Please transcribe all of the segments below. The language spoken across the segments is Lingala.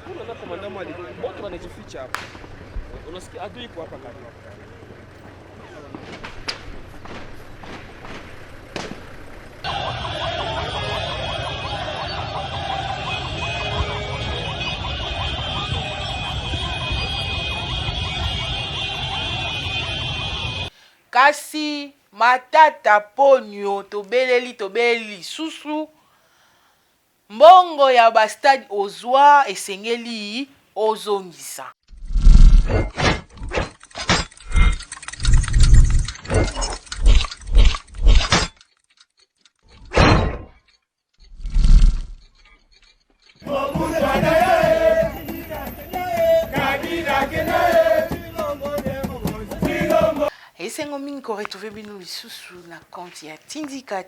hakuna na komanda mali wote wanajificha hapa. Unasikia adui iko hapa karibu. Kasi matata ponyo tobeleli susu mbongo ya ba stade ozwa esengeli ozongisa. Esengo mingi ko retrouver bino lisusu na compte ya Tindika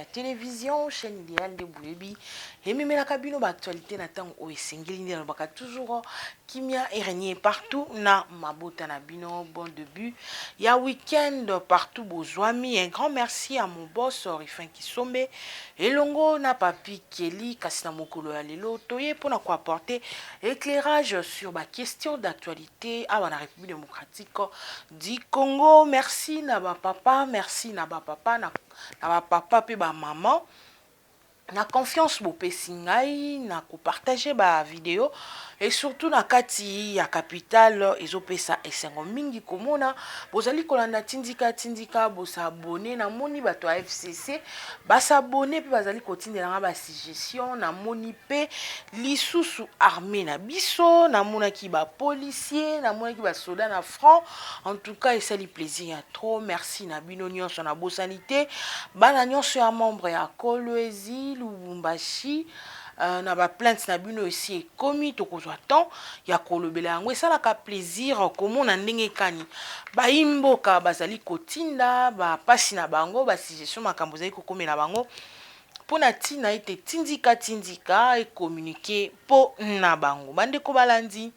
télévision chaîne idéale de Bouyebi ememelaka bino ba actualité na tango o esengeli nde lobaka toujours kimia et régner partout na mabota na bino. Bon début ya week-end partout bozwami. Un grand merci à mon boss Rifin Kisombe elongo na papi Kelly kasi na mokolo ya lelo toye pona ko apporter éclairage sur ba question d'actualité à la République démocratique du Congo. Merci na ba papa, merci na ba papa na ba papa pe ba maman. Na confiance bopesi ngai na ko partager ba vidéo et surtout na kati ya capital ezopesa esengo mingi komona bozali kolanda Tindika bosa abonné na moni bato ya FCC basa abonné pe bazali kotindela nga ba suggestion na moni pe lisusu armée na biso na mona ki ba policier na mona ki ba soldat na front. En tout cas esali plaisir ya trop. Merci na bino nyonso na bosanité bana nyonso ya membre ya Kolwezi Lubumbashi na ba plainte na bino aussi komi tokozwa temps ya kolobela yango esalaka plaisir komona ndenge kani ba imboka bazali kotinda ba pasi na bango ba suggestion makambo zali kokomela bango pona tina ete Tindika et communiquer po na bango bandeko balandi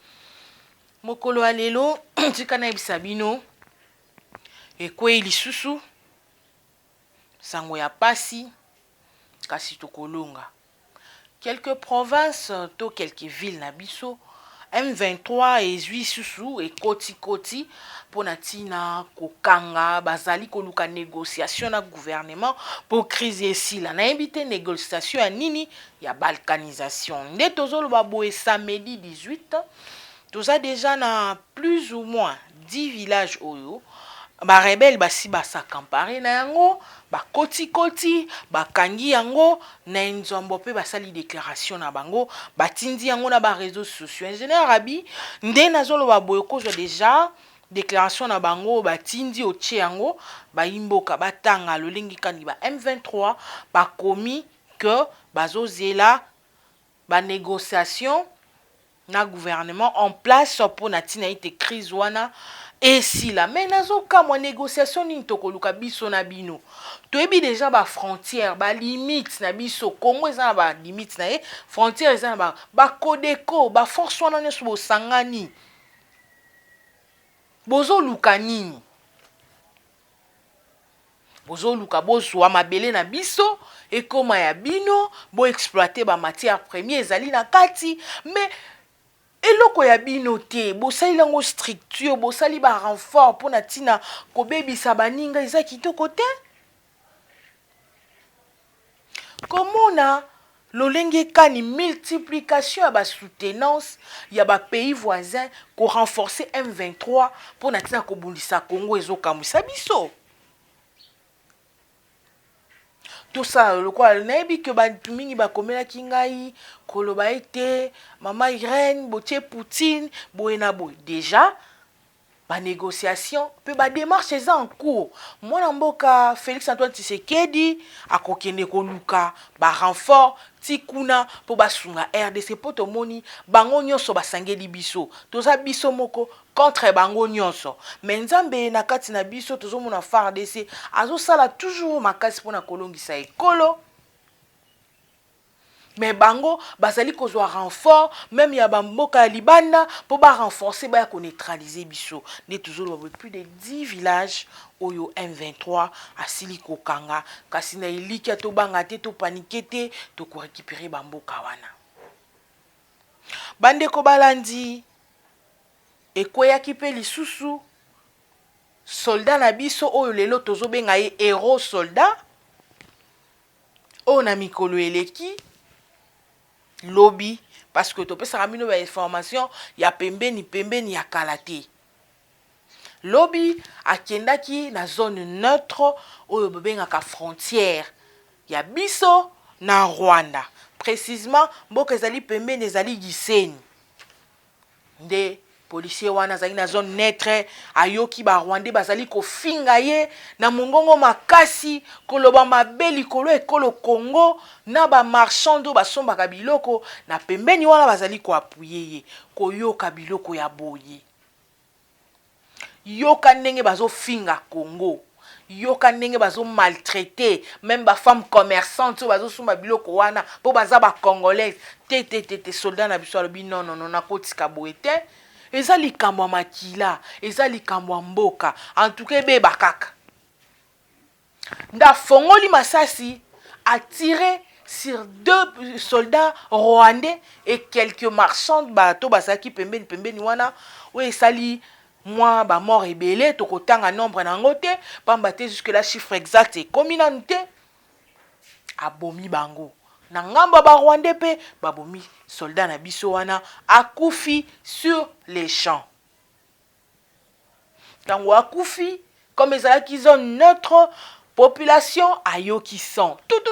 mokolo ya lelo tika na ebisa bino ekwe lisusu sango ya pasi kasi tokolonga quelques provinces to quelques villes na biso M23 ezwi susu et koti pona tina kokanga bazali koluka négociation na gouvernement pour crise esila na ebite négociation ya nini ya balkanisation nde tozoloba boye samedi 18 toza déjà na plus ou moins 10 villages oyo ba rebelle basi basakampare na yango bakoti bakangi yango na nzombo pe basali déclaration na bango batindi yango na ba réseaux sociaux. En général abi nde nazoloba boye kozwa déjà déclaration na bango batindi otie yango ba imboka batanga lolengi kandi ba M23 bakomi que bazozela ba négociation na gouvernement en place pour na tina ite crise wana et si la mais nazoka mo négociation ni tokoluka biso na bino toyebi déjà ba frontière ba limite na biso Congo eza na ba limite na ye frontière eza na ba Codeco ba force wana nyoso bosangani bozoluka nini bozoluka bozwa mabele na biso ekoma ya bino bo exploiter ba matière première ezali na kati mais eloko ya bino te bosali lango structure bosali ba renfort pona tina kobebisa baninga eza kitoko te komona lolenge kani multiplication ya ba soutenance ya ba pays voisins ko renforcer M23 pona tina kobundisa Congo ezokamwisa biso tout ça le quoi nayebi que bantu mingi bakomelaki ngai koloba ete mama Irène botie Poutine boyena boy déjà ba négociation pe ba démarche eza en cours mwana mboka Félix Antoine Tshisekedi akokende koluka ba renfort tikuna po basunga RDC po tomoni bango nyonso basangeli biso toza biso moko contre bango nyonso mais nzambe na kati na biso tozomona FARDC azosala toujours makasi pona kolongisa ekolo mais bango bazali kozwa renfort même ya bamboka ya libanda po ba renforcer ba ko neutraliser biso ne toujours plus de 10 villages oyo M23 asili kokanga kasi na iliki to banga te to paniquer te to ko récupérer bamboka wana bandeko balandi ekweyaki mpe lisusu soldat na biso oyo lelo tozobenga ye héros soldat oyo na mikolo eleki lobi parce que topesaka bino ba information ya pembeni ya kala te. Lobi akendaki na zone neutre oyo babengaka frontière ya biso na Rwanda, précisément mboka ezali pembeni ezali Gisenyi. Nde policier wana azali na zone neutre ayoki ba Rwandais bazali kofinga ye na mongongo makasi koloba mabe likolo ekolo Congo na ba marchando basombaka biloko na pembeni wana bazali koapuye ye koyoka biloko ya boye. Yoka ndenge bazo finga Congo, yoka ndenge bazo maltraiter même ba femme commerçante bazo sumba biloko wana po baza ba congolaise te soldat na biso alobi non na kotika boye te. Eza likambo ya makila, eza likambo ya mboka, en tout cas beba kaka. Nda fongoli masasi a tiré sur 2 soldats rwandais et quelques marchands bateau basaki pembeni wana ou esali moi ba mort ebele tokotanga nombre nango te pamba te jusque là chiffre exact et communauté abomi bango na ngambo ba Rwandais pe babomi soldat na biso wana akufi sur les champs. Tango akufi comme ezalaki zone neutre population ayoki son tout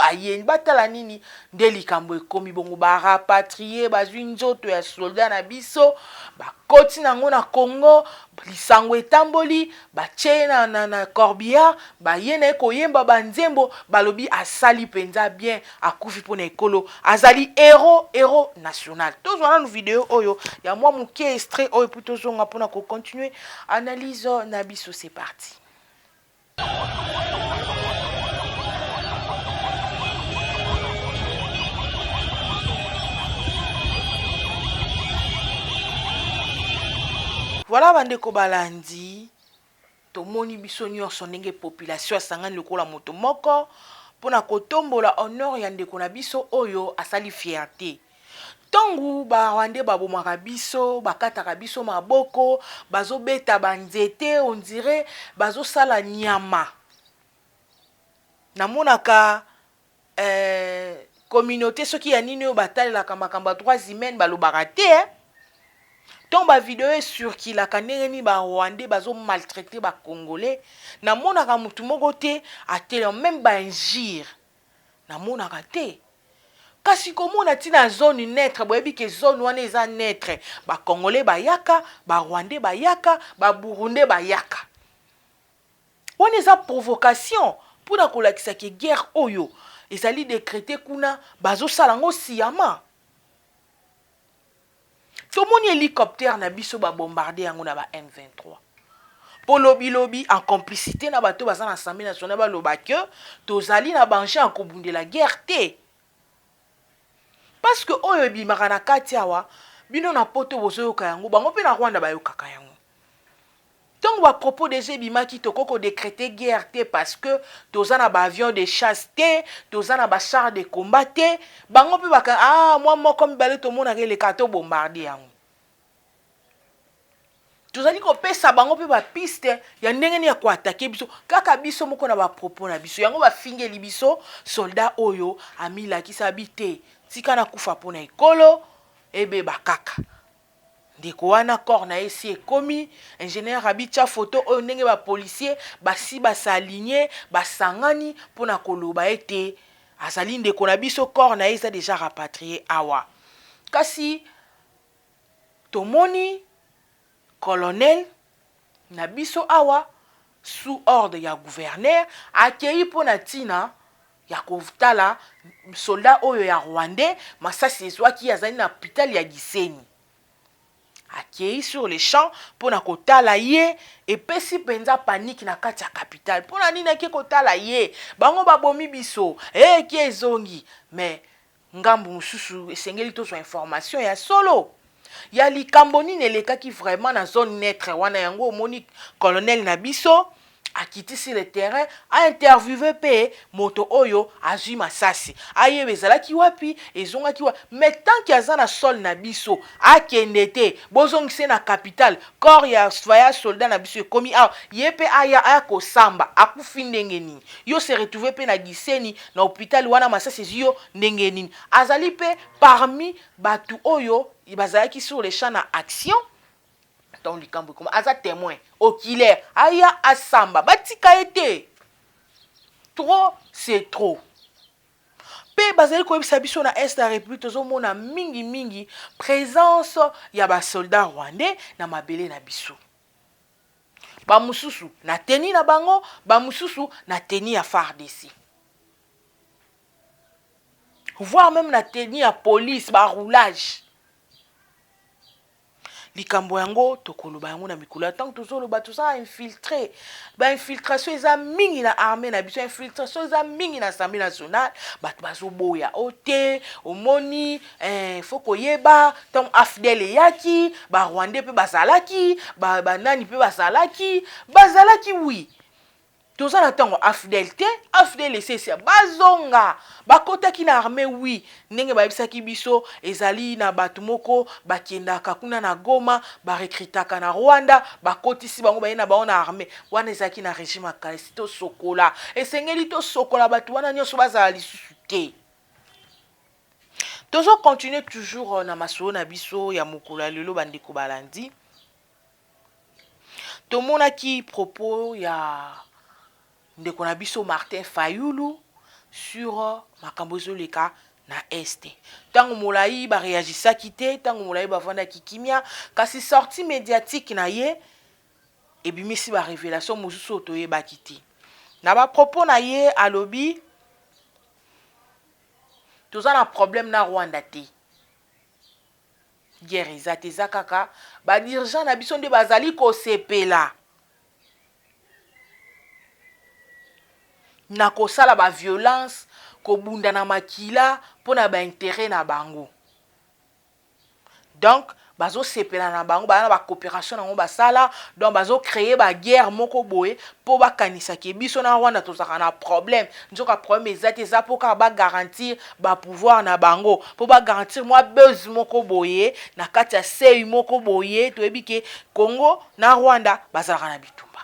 ayen batala nini nde likambo ekomi bongo ba rapatrier bazwi nzoto ya soldat na biso bakoti nango na Congo lisango etamboli batie na corbillard bayena koyemba banzembo balobi asali penza bien akufi pona ekolo azali héros national. Tozwana no vidéo oyo ya mwa muke extrait oyo puto zonga pona ko continuer analyse na biso. C'est parti. Voilà bandeko balandi tomoni biso nyonso ndenge population asangani lokola moto moko pona kotombola honneur ya ndeko na biso oyo asali fierté. Tongu ba Rwandais babomaka biso bakataka biso maboko bazobeta banzete on dirait bazosala nyama. Namonaka communauté soki ya nini oyo batalelaka makambo ya droits humains balobaka te donc ba vidéo sur ki la kaneni ba Rwandais bazo maltraiter ba Congolais na monaka mutu moko te atele même ba injure na monaka te kasi komona tina zone neutre boyebi ke zone wana eza neutre ba Congolais bayaka ba Rwandais bayaka ba Burundais bayaka wana eza provocation pona kolakisa ke guerre oyo ezali décrété kuna bazo salango siyama. Tomoni hélicoptère na biso ba bombarder yango na ba M23. Po lobi en complicité na bato baza na Assemblée nationale ba loba que tozali na banche en kobunde la guerre te. Parce que oyo bimaka na kati awa bino na poto bozoyoka yango bango pe na Rwanda bayokaka yango. Donc à propos des ebimaki tokoko décréter guerre te parce que tozana ba avion de chasse te, tozana ba char de combat te, bango pe baka moi moko mibale to mona ke le kato bombarder yango. Tozali ko pesa bango pe ba piste ya ndenge ni ya ko attaquer biso kaka biso moko na ba propos na biso yango ba fingeli biso soldat oyo amila kisabite tika na kufa pona ekolo ebe bakaka. Ndeko wana corps na esi ekomi ingénieur abitia photo oyo ndenge ba policier basi basa aligné basangani pona koloba ete azali ndeko na biso corps na esa déjà rapatrié awa. Kasi tomoni colonel na biso awa sous ordre ya gouverneur akei pona tina ya kovtala soldat oyo ya Rwandais masasi ezwaki azali na hôpital ya Gisenyi. Akei sur les champs pona kotala ye epesi penza panique na kati ya capitale pona nini ake kotala ye bango babomi biso ki ezongi mais ngambu mususu esengeli tozo information ya solo ya likambo nini elekaki vraiment na zone neutre wana yango omoni colonel na biso akiti sur le terrain interviewé pe moto oyo azwi masasi ayeba ezalaki wapi ezongaki wapi mais tant que aza na sol na biso akende te bozongise na capitale corps ya soldat na biso ekomi awa ye pe aya kosamba akufi ndenge nini yo se retrouve pe na giseni na hôpital wana masasi ezwi yo ndenge nini azali pe parmi batu oyo bazalaki sur le champ na action donc likambo comme aza témoin oculaire aya asamba batika ete trop c'est trop pe bazali koyebisa biso na est la république tozomona mingi présence ya basoldat rwandais na mabele na biso bamususu na teni na bango bamususu na teni ya FARDC voire même na teni ya police baroulage likambo yango tokoloba yango na mikolo ya ntango tozoloba toza infiltré bainfiltration eza mingi na armée na biso infiltration eza mingi na assemblée nationale bato bazoboya ote omoni fo koyeba ntango afdel eyaki barwandais mpe bazalaki banani mpe bazalaki wi toza na ntango afdel te afdel esesi bazonga bakotaki na armée wi ndenge bayebisaki biso ezali na bato moko bakendaka kuna na Goma barekritaka na Rwanda bakotisi bango baye na bango na armée wana ezalaki na régime ya kalisi tosokola esengeli tosokola bato wana nyonso bazala lisusu te tozo continue toujours na masolo na biso ya mokolo ya lelo bandeko balandi tomonaki propos ya ndeko na biso Martin Fayulu sur makambo ezoleka na este tango molai bareagisaki te tango molai bavandaki kimia kasi sortie médiatique na ye ebimisi barévélation mosusu toyebaki te na bapropos na ye alobi toza na problème na Rwanda te guerre eza te eza kaka badirigant na biso nde bazali kosepela na kosala ba violence kobunda na makila pona ba intérêt na bango donc bazo sepela na bango bana ba coopération nango basala donc bazo créer ba guerre moko boye po bakanisa ke biso na Rwanda tozaka na problème nzoka problème ezate eza po ka ba garantir ba pouvoir na bango po ba garantir moi buzz moko boye na kati ya sei moko boye toyebi ke Congo na Rwanda bazalaka na bitumba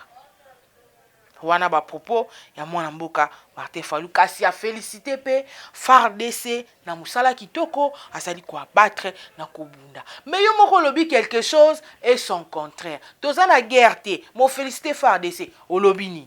wana ba propos ya mwana mboka Martin Fayulu kasi a félicité pe FARDC na musala kitoko azali ko abattre na kobunda mais yo moko lobi quelque chose et son contraire toza na guerre te mo félicité FARDC olobini.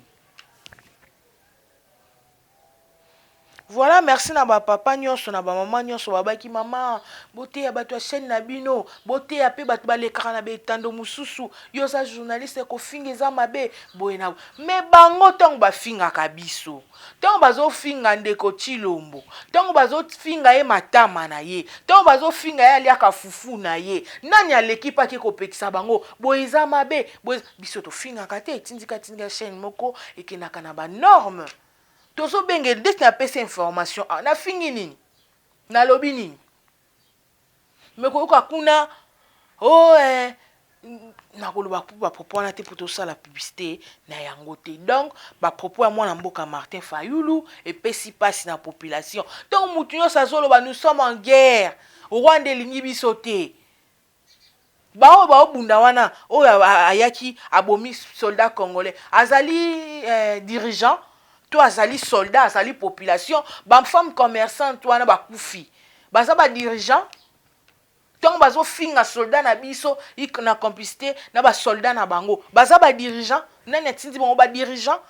Voilà, merci na ba papa nyonso na ba mama nyonso babaki mama bote ya bato ya chaîne na bino bote ya pe bato balekaka na betando mususu yo za journaliste ko finga za mabe boye na me bango tongo ba finga kabiso tongo bazo finga ndeko Chilombo tongo bazo finga ye matama na ye tongo bazo finga ye aliaka fufu na ye nani aleki pa ke ko pekisa bango boye za mabe boye biso to finga kate tindika chaîne moko ekenaka na ba norme tozo benge dès na pesa information na fingi nini na lobi nini me koyoka kuna na koloba ba propos na te pour tosala publicité na yango te donc ba propos ya mwana mboka Martin Fayulu epesi pasi na population donc mutu nyonso azoloba nous sommes en guerre Rwanda elingi biso te bao bunda wana oyo ayaki abomi soldat congolais azali dirigeant to azali soldat azali population ba femme commerçante wana bakufi baza ba dirigeant donc bazo finga soldat na biso na complicité na ba soldat na bango baza ba dirigeant nani atindi bango ba dirigeant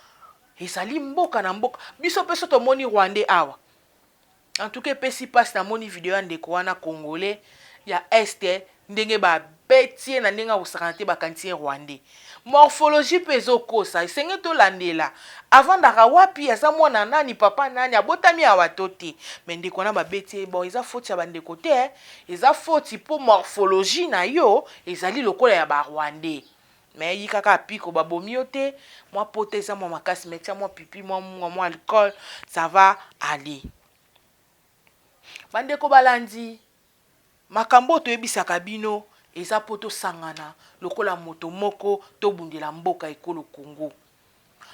ezali mboka na mboka biso peso to moni rwandais awa en tout cas pesi passe na moni vidéo ya ndeko wana congolais ya este ndenge ba betie na ndenge osakante ba kantie rwandais morphologie pezo kosa esenge to landela avant ndaka wapi aza mwana nani papa nani abotami awa to te mais ndeko na ba betie bon eza faute ya bandeko te eza faute po morphologie na yo ezali lokola ya ba rwandais mais yi kaka piko babomi yo te moi pote eza moi makasi metia moi pipi moi alcool ça va aller bandeko balandi makambo toyebisaka bino eza poto sangana lokola moto moko to bundela mboka ekolo Congo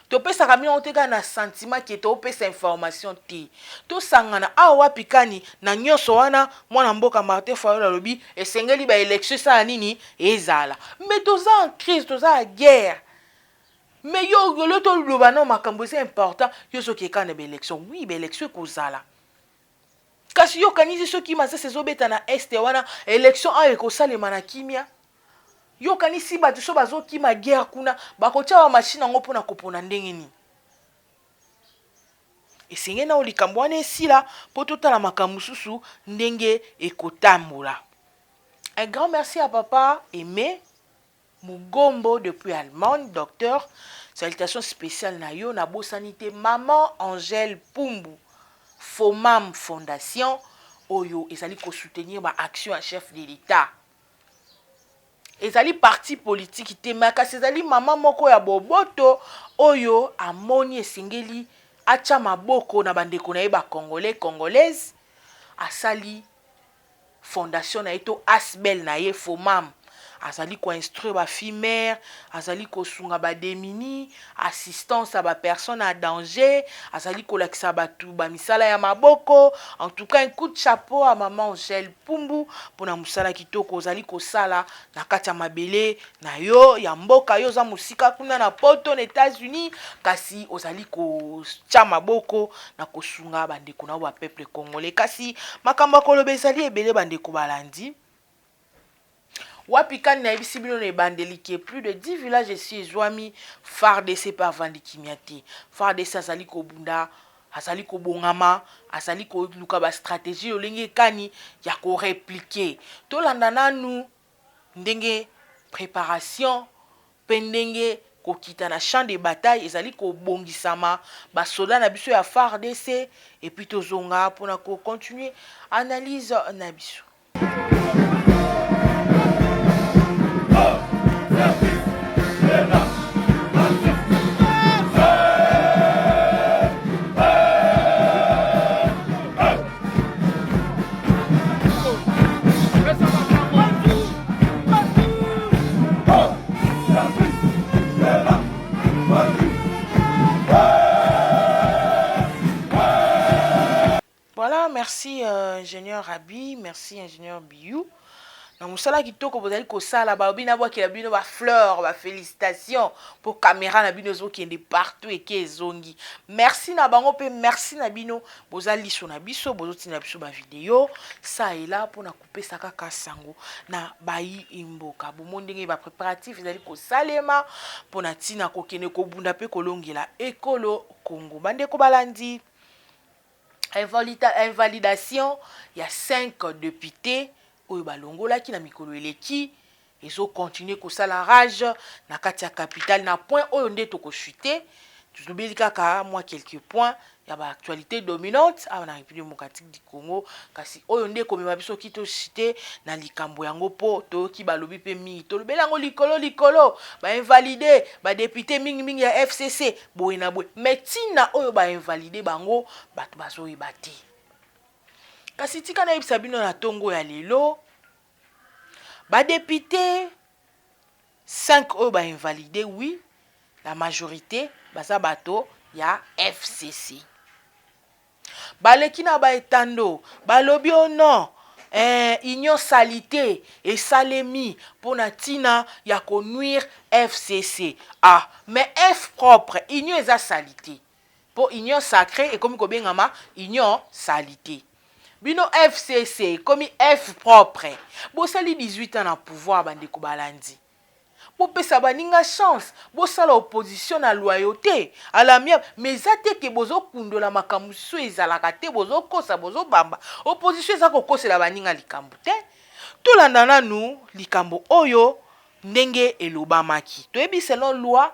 topesaka bino te kaka na sentiment ke topesa information te tosangana awa wapi kani na nyonso wana mwana mboka Martin Fayulu alobi esengeli baélection esala nini ezala mais toza en crise toza en guerre mais yo lo toloba na makambo eza important yo soki ekana baélection oui baélection ekozala kasi yo kanisi soki masese ezobeta na este wana élection ayo ekosalema na kimia yo kanisi bato so bazokima guerre kuna bakotia ba machine yango mpona kopona ndenge nini esenge na likambo wana esila mpo totala makambo mosusu ndenge ekotambola. Un grand merci à papa Aimé Mugombo depuis Allemagne, docteur. Salutations spéciales na yo na bosanité maman Angèle Pumbu Fomam Fondation oyo ezali ko soutenir ba action en chef de l'État. Ezali parti politique te makasi ezali mama moko ya boboto oyo amoni esengeli acha maboko na bandeko na ye ba congolais congolaise asali fondation na eto asbel na ye Fomam azali ko instruire ba fille mère azali ko sunga ba demini assistance à ba personne à danger azali ko lakisa batu ba misala ya maboko. En tout cas un coup de chapeau à maman Angèle Pumbu pona musala kitoko azali ko sala na kati ya mabele na yo ya mboka yo za musika kuna na poto na États-Unis kasi ozali ko tia maboko na ko sunga bandeko na ba peuple congolais kasi makambo koloba ezali ebele bandeko balandi wapi kani na ebisi bino na ebandeli ke plus de 10 villages esi ezwami FARDC par vandi kimiate FARDC azali kobunda azali kobongama azali koluka ba stratégie olenge kani ya ko répliquer tolanda nanu ndenge préparation pendenge kokita na champ de bataille ezali kobongisama ba soda na biso ya FARDC et puis tozonga pona ko continuer analyse na biso. Voilà, merci ingénieur Abi, merci ingénieur Biou. Na musala kitoko bozali kosala ba bina bwakela bino ba fleur ba félicitations pour caméra na bino zo kende partout et kezongi. Merci na bango pe merci na bino bozali so na biso bozoti na biso ba vidéo ça est là pour na couper saka kasango na bayi imboka bomondenge ba préparatif ezali kosalema pour na tina ko kene ko bunda pe kolongela ekolo Congo bande ko balandi invalidation il y a 5 députés oyo balongola ki na mikolo eleki ezo continuer kosala rage na kati ya capitale na point oyo nde tokochute tuzobeli kaka moi quelques points ya ba actualité dominante na République démocratique du Congo kasi oyo nde komema biso ki tochute na likambo yango po toyoki balobi pe mingi tolobeli yango likolo ba invalidé ba député mingi ya FCC boye na boye mais tina oyo ba invalidé bango bato bazoyeba te kasi tika na yebisa bino na tongo ya lelo ba député 5 oyo ba invalidé oui la majorité baza bato ya FCC baleki na ba etando balobi non union salité et salemi pour na tina ya konuire FCC mais F propre union eza salité pour union sacrée et comme kobengama union salité bino FCC comme F propre bosali 18 ans na pouvoir bandeko balandi bopesa baninga chance bosala opposition na loyauté à la mienne mais ate ke bozo kundola makambo so ezalaka te bozo kosa bozo bamba opposition eza kokosela baninga likambo te tolanda nanu likambo oyo ndenge elobamaki toyebi selon loi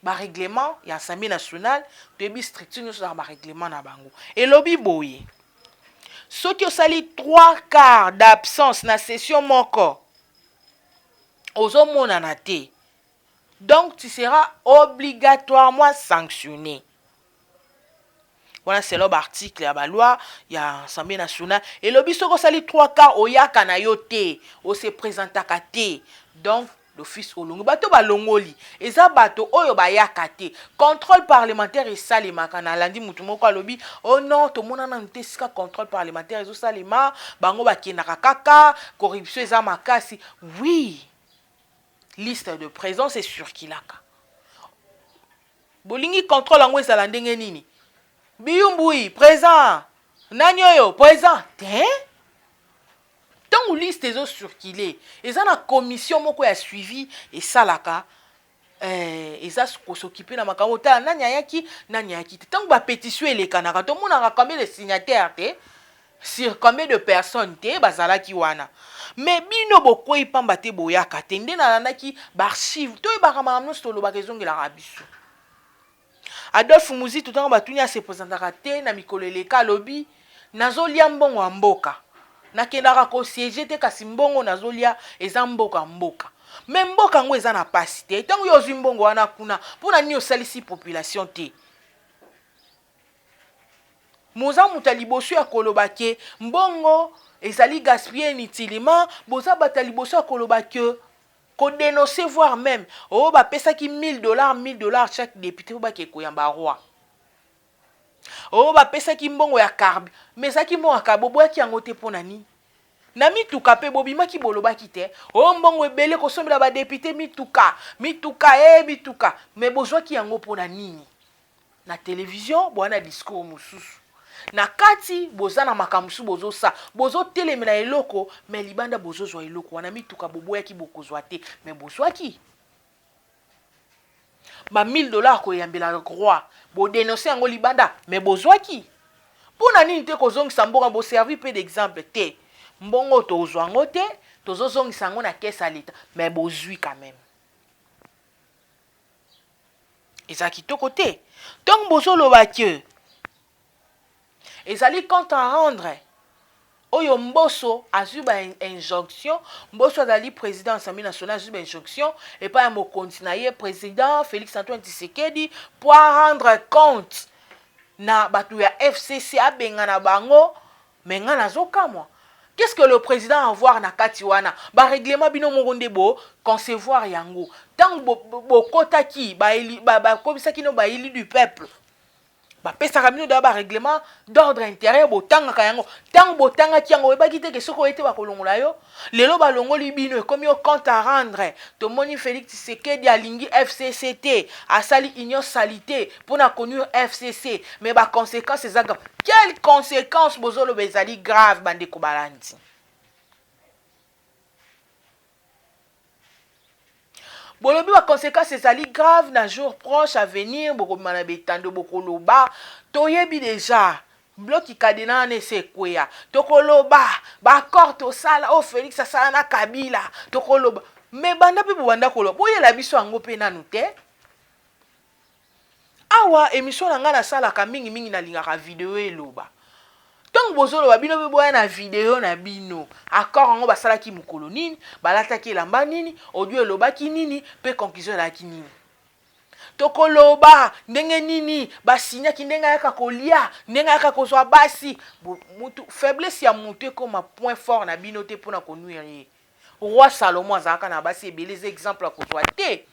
ba règlement ya Assemblée nationale toyebi structure nyonso na ba règlement na bango elobi boye soki osali 3/4 d'absence na session moko ozomonana te donc tu seras obligatoirement sanctionné. Voilà c'est l'article ya ba loi ya Assemblée nationale et lobi soko sali 3/4 oyaka na yo te o se présentaka te donc l'office olongo bato balongoli eza bato oyo bayaka te contrôle parlementaire esalemaka na landi mutu moko alobi oh non tomona nanu te sika contrôle parlementaire ezosalema bango bakendaka kaka corruption eza makasi. Oui, liste de présence esurkilaka bolingi contrôle yango ezala ndenge nini biyumbui présent nani oyo présent te ntango liste ezosurkile eza na commission moko ya suivi esalaka eza kosokipe na makambo tala nani ayaki te ntango bapétition elekanaka tomonaka combien de signataires te sur combien de personnes te bazalaki wana mais bino bokwei pamba te boyaka te nde nalandaki baarchive toyebaka makambo nyonso tolobaka ezongelaka biso. Adolphe Muzitu ntango batuni asepresentaka te na mikolo eleka alobi nazolia mbongo ya mboka nakendaka kosiege te kasi mbongo nazolia eza mboka me mboka yango eza na pasi te ntango yo ozwi mbongo wana kuna mpona nini osalisi population te. Moza muta liboso ya koloba ke mbongo ezali gaspiller inutilement boza bata liboso ya koloba ke kodénoncer voire même oh bapesaki $1000 chaque député po bake koyamba roi oh bapesaki mbongo ya carbe mais ezaki mbongo ya carbe boboyaki yango te mpo na nini na mituka mpe bobimaki bolobaki te oh mbongo ebele kosombela badepute mituka mituka mais bozwaki yango mpo na nini. Na télévision bwana discours mosusu na kati boza na makamusu bozo telemela eloko mais libanda bozozwa eloko wana mituka boboyaki bokozwa te mais bozwaki ba $1000 koyambela roi bo dénoncer yango libanda mais bozwaki mpona nini te kozongisa mbongo bo servi pe d'exemple te mbongo tozwa ngo te tozozongisa yango na caisse à l'état mais bozwi quand même eza kitoko te donc bozoloba ke ezali compte à rendre oyo mboso azwi ba injonction mboso azali président Assemblée nationale azwi ba injonction et pas mo continuer président Félix Antoine Tshisekedi pour rendre compte na batu ya FCC abenga na bango menga nazokamwa. Qu'est-ce que le président a à voir na kati wana ba règlement bino mongonde bo concevoir yango tant bo kotaki ba komisaki no ba élu du peuple ba pesa kamino da ba règlement d'ordre intérieur botanga kayango tango botanga kiango ebaki te ke soko ete ba kolongola yo lelo ba longoli bino e comme yo compte à rendre to moni Félix Tshisekedi alingi FCCT asali union salité pour na connu FCC mais ba conséquences ezanga quelles conséquences bozolo bezali grave bande ko balandi. Bolobi wa conséquences ezali grave na jour proche à venir boko mana betando boko loba toyebi déjà bloki kadena ne sekweya tokoloba ba accord to sala o Félix asala na Kabila tokoloba mais banda pe banda koloba boyela biso yango pe nanu te awa émission na nga na sala ka mingi na lingaka vidéo eloba donc bozolo babino be boya na vidéo na bino accord ngo basalaki mukolo nini balataki elamba nini audio elobaki nini pe conclusion elaki nini tokoloba ndenge nini basinyaki ndenge yaka kolia ndenge yaka kozwa basi mutu faiblesse ya mutu comme point fort na bino te pona konuire roi Salomon azaka na basi ebeleze exemple kozwa te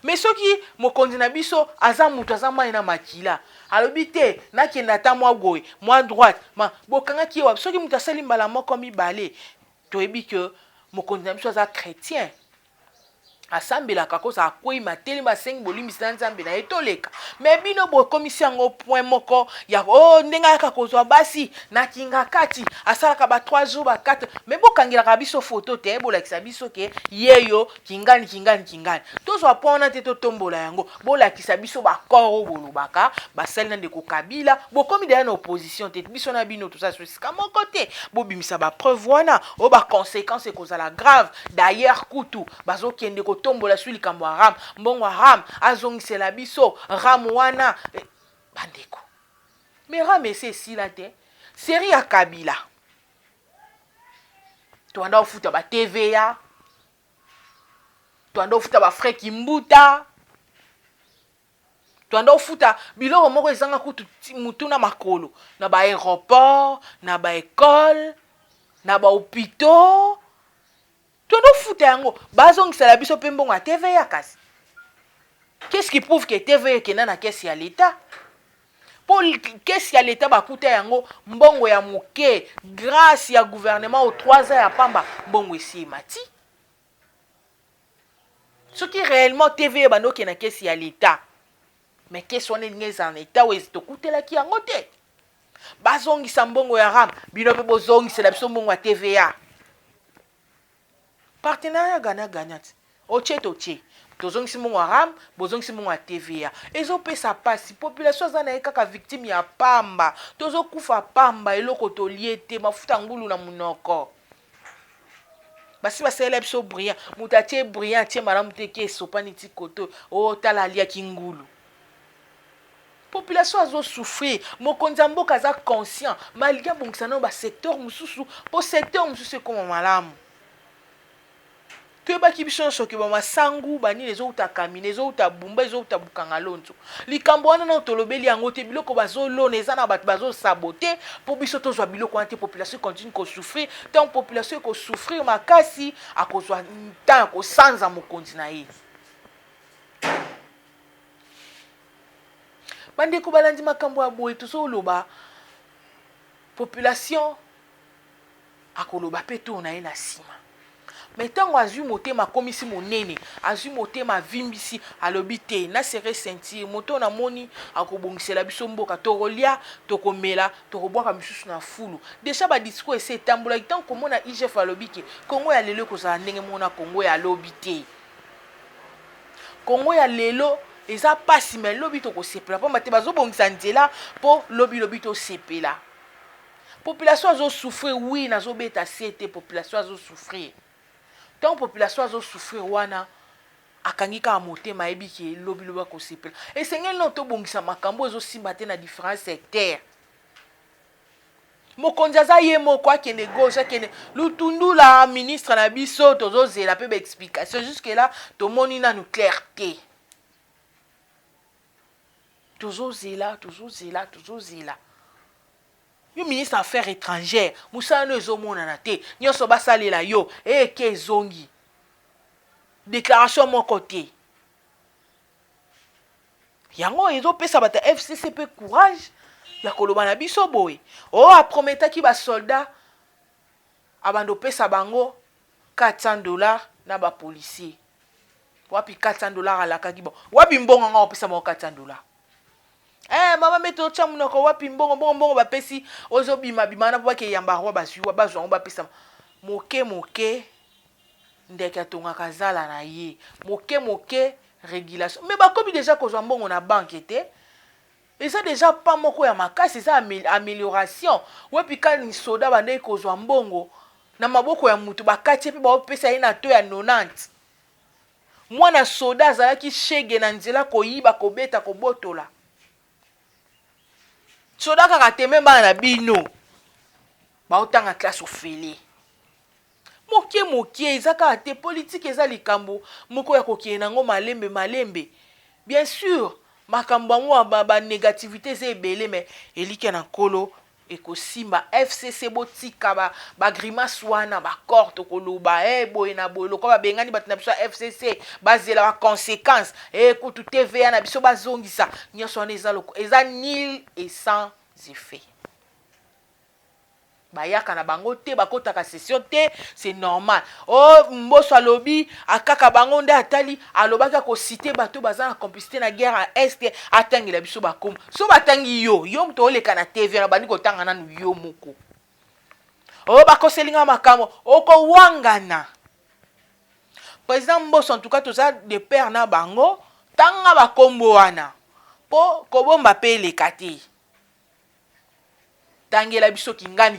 mais soki mokonzi na biso aza mutu aza mai na makila alobi te nakenda ta mwa goye mwa droite ma bokangaki wa soki mutu asali mbala moko mibale toyebi ke mokonzi na biso aza chrétien asambelaka koza akwei mateli basengi bolimbisa nzambe na etoleka mais bino bokomisi yango point moko ya ndenge ayaka kozwa basi na kinga kati asalaka ba 3 jours ba 4 mais bokangelaka biso photo te bolakisa biso ke yeyo kingani tozwa pona te totombola yango bolakisa biso bakoro bolobaka basali na ndeko Kabila bokomi deya na opposition te biso na bino tout ça sika moko te bobimisa ba preuve wana o ba conséquences ekozala grave d'ailleurs kutu bazokende tombola suli kambo ram mbongo ram azongisela biso ram wana bandeko mais ram ese sila te série ya Kabila toanda ofuta ba TVA toanda ofuta ba frais kimbuta toanda ofuta biloko moko ezanga kutu mutu na makolo na ba aéroport na ba école na ba hôpitaux tono futa yango bazongisela biso pe mbongo ya TVA kasi. Qu'est-ce qui prouve que TVA est na caisse ya l'État? Pour caisse ya l'État bakuta yango mbongo ya moke grâce ya gouvernement au 3 ans ya pamba mbongo esi mati. Ce qui réellement TVA bano ke na caisse ya l'État. Mais qu'est-ce qu'on est en État où est to kutela ki yango te? Bazongisa mbongo ya RAM, bino pe bozongisa biso mbongo ya TVA. Partenariat gagnant-gagnant. Oche toche. Tozongisi mbongo ya RAM, bozongisi mbongo ya TVA. Ezo pesa pasi population za na kaka victime ya pamba. Tozo kufa pamba eloko tolie te mafuta ngulu na munoko. Basi basela biso brillant, mutatie brillant tie mara muteke sopani ti koto o tala lia kingulu. Population azo souffrir, mokonzi mboka za conscient, malgré bongisa ba secteur mususu, po secteur mususu comme malamu. Tu baki biso soki ba masangu bani lezo utakamine lezo utabumba lezo utabukanga lonzo. Likambo wana na tolobeli yango te biloko bazo lona eza na bato bazo saboter pour biso tozwa biloko wana te population continue ko souffrir, tant population ko souffrir makasi akozwa temps ko sanza mokonzi na ye. Bande ko balandi makambo ya boye tozo loba population akoloba pe to na ye na sima. Mais tant azui motema komisi monene, azui motema vimbisi alobi te na sere sentir moto na moni akobongisela biso mboka tokolia tokomela tokobwaka misusu na fulu. Déjà ba discours ese tambola tant komona IGF alobi ke Kongo ya lelo kozala ndenge mona Kongo ya lobi te. Kongo ya lelo eza pasi mais lobi tokosepela po mate bazobongisa nzela po lobi to sepela. Population azo souffrir oui nazo beta cete population azo souffrir. Tant population azo souffrir wana akangika motema ebi ke lobi ko sepela. Et sengel no to bongisa makambo ezo simbate na différents secteurs. Mokonzi aza ye moko akende gauche akende lutundu la ministre na biso tozo zela pe ba explication jusque là to moni na nous clarté. Tozo zela. Yo ministre affaires étrangères, Moussa no ezomona na te, nyoso basalela yo, ke zongi. Déclaration mon côté. Yango ezo pesa bata FCCP courage ya koloba na biso boy. A prometa ki ba soldat abando pesa bango $400 na ba policier. Wapi $400 alaka ki bon. Wapi mbongo nga opesa bango $400. Mama meto chamu noko wapi mbongo ba pesi ozo bima na po ke yamba rwa basuwa bazwa ba pesa moke ndeke atonga kazala na ye moke régulation mais ba kobi déjà kozwa mbongo na banque te et ça déjà pas moko ya makasi ça amélioration wapi kani soda bande kozwa mbongo na maboko ya mutu bakati pe ba pesa ye na to ya 90 mwana soda azalaki shege na nzela koyiba kobeta kobotola. Soda kaka teme bana bino ba otanga classe ofele moke ezaka te politique eza likambo moko ya kokena ngo malembe bien sûr makambo ngo ba négativité ze ebele mais elike na kolo ekosimba FCC botika ba grimace wana ba corte koloba boy na boy loko ba bengani batina biso FCC bazela ba conséquences kutu TVA na biso bazongisa nyoso wana eza nil et sans effet. Bayaka na bango te bakotaka session te c'est normal. Mboso alobi akaka bango nde atali alobaka ko citer bato baza na complicité na guerre à est atangela biso bakom. So batangi yo mto oleka na TV na bandi ko tanga nanu yo moko. Bakoselinga makamo oko wangana. Président Mboso en tout cas toza de père na bango tanga bakombo wana. Po kobomba pe lekati. Tangela biso kingani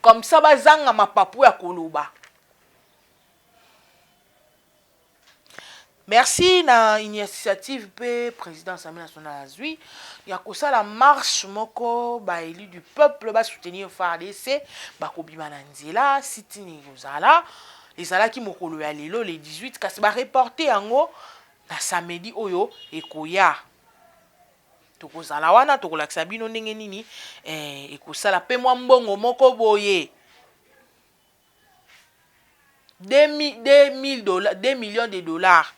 comme ça bazanga mapapu ya koloba. Merci na initiative pe président Assemblée nationale azui ya kosala marche moko ba élu du peuple ba soutenir FARDC ba kobima na nzela sitini kozala ezalaki mokolo ya lelo le 18 kasi ba reporter yango na samedi oyo ekoya. Tokozala wana tokolakisa bino ndenge nini ekosala pe mwa mbongo moko boye 2 millions de dollars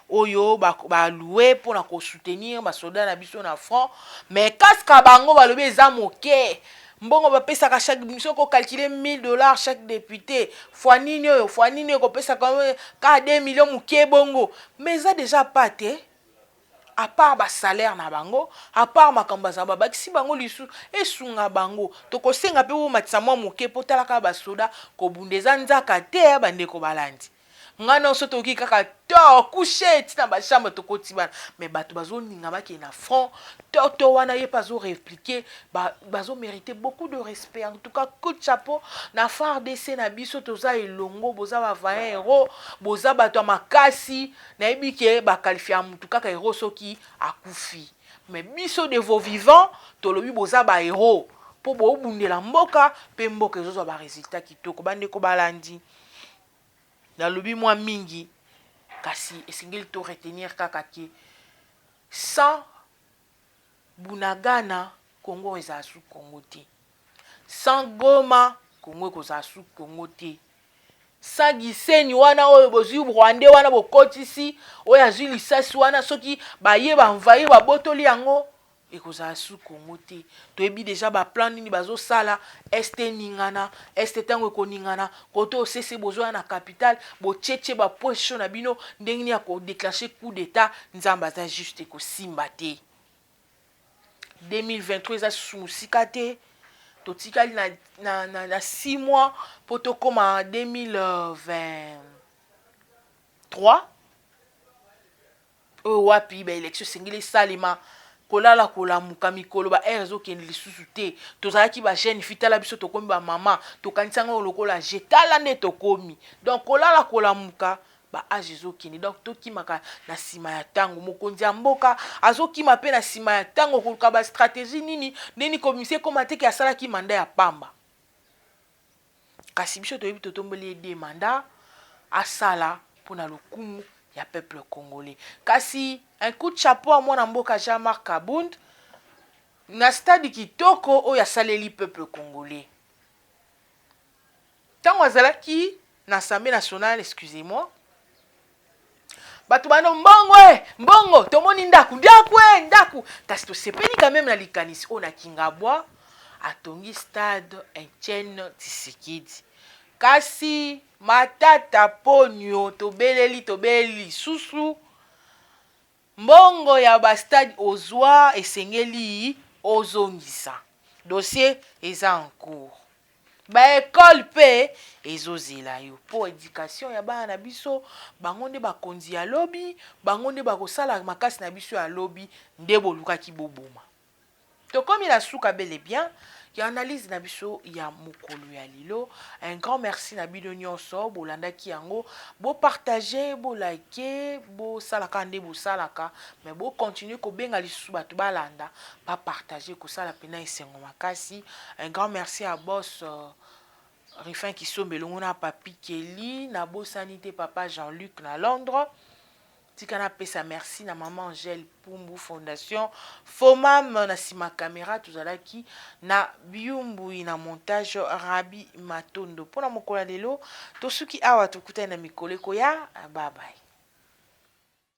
oyo ba louer pour na ko soutenir ba soldats na biso na front mais kaska bango balobi eza moke mbongo bapesaka chaque mission ko calculer 1000 dollars chaque député fois nini ko pesa ka 2 millions moke bongo mais ça déjà pas te à part ba salaire na bango à part makambo za ba si bango lisu esunga bango to ko senga pe wo matisa mwa moke potalaka ba soda ko bundeza nzaka te bandeko balandi ngana oso toki kaka to coucher tina ba chambre to kotibana mais bato bazo ninga baki na front to wana ye pas zo répliquer bazo mériter beaucoup de respect en tout cas coup de chapeau na FARDC na biso toza elongo boza ba vaero boza bato makasi na ebike ba qualifier mutu kaka héros soki akufi mais biso de vos vivants to lobi boza ba héros po bo bundela mboka pe mboka ezo ba résultat kitoko bande ko balandi na lobi mwa mingi kasi esengeli to retenir kaka ki sans Bunagana Congo eza sous Congo te sans Goma Congo eza sous Congo te sans Gisenyi wana oyo bozwi Rwanda wana bokotisi oyo azwi lisasi wana soki baye banvaye babotoli yango ekozala sous Congo te toyebi déjà ba plan nini bazosala este ningana este tango ekoningana koto osese bozwa na capitale bocheche ba position na bino ndenge ni ya ko déclencher coup d'état nzamba za juste ekosimba te 2023 eza sumusika te totikali na 6 mois po tokoma 2023 oyo wapi ba élection sengeli salima kolala kolamuka mikolo ba erzo ken lisusu te tozalaki ba jeune fitala biso tokomi ba mama tokanisanga lokola jetala nde tokomi donc kolala kolamuka ba ajezo keni donc tokimaka na sima ya tango mokonzi ya mboka azokima pe na sima ya tango koluka ba stratégie nini commissaire komate ki asalaki manda ya pamba kasi biso toyebi totomboli de manda asala pona lokumu ya peuple congolais kasi un coup de chapeau à mwana mboka Jean-Marc Kabund na stade kitoko oyo asaleli peuple congolais tango azalaki na Assemblée nationale excusez-moi bato bano mbongo tomoni ndaku kasi tosepeli quand même na likanisi oyo na Kingabwa atongi stade Etienne Tshisekedi kasi matata ponyo tobeleli susu mbongo ya ba stade ozwa esengeli ozongisa dossier eza en cours ba école pe ezozela yo po éducation ya bana na biso bango nde bakonzi ya lobi bango nde bakosala makasi na biso ya lobi nde bolukaki boboma tokomi na suka bel et bien ya analyse na biso ya mokolo ya lilo un grand merci na bino nyonso bolandaki yango bo partager bo liker bo salaka nde bo salaka mais bo continuer ko benga lisusu bato balanda ba partager ko sala pena esengo makasi un grand merci à boss Rifin Kisombe longona papi Kelly na bo sanité papa Jean-Luc na Londres tikana pesa merci na maman Angèle Pumbu Fondation Fomam na sima caméra tozalaki na biumbu na montage Rabi Matondo pona mokola lelo tosuki awa tokutana na mikoleko ya bye bye.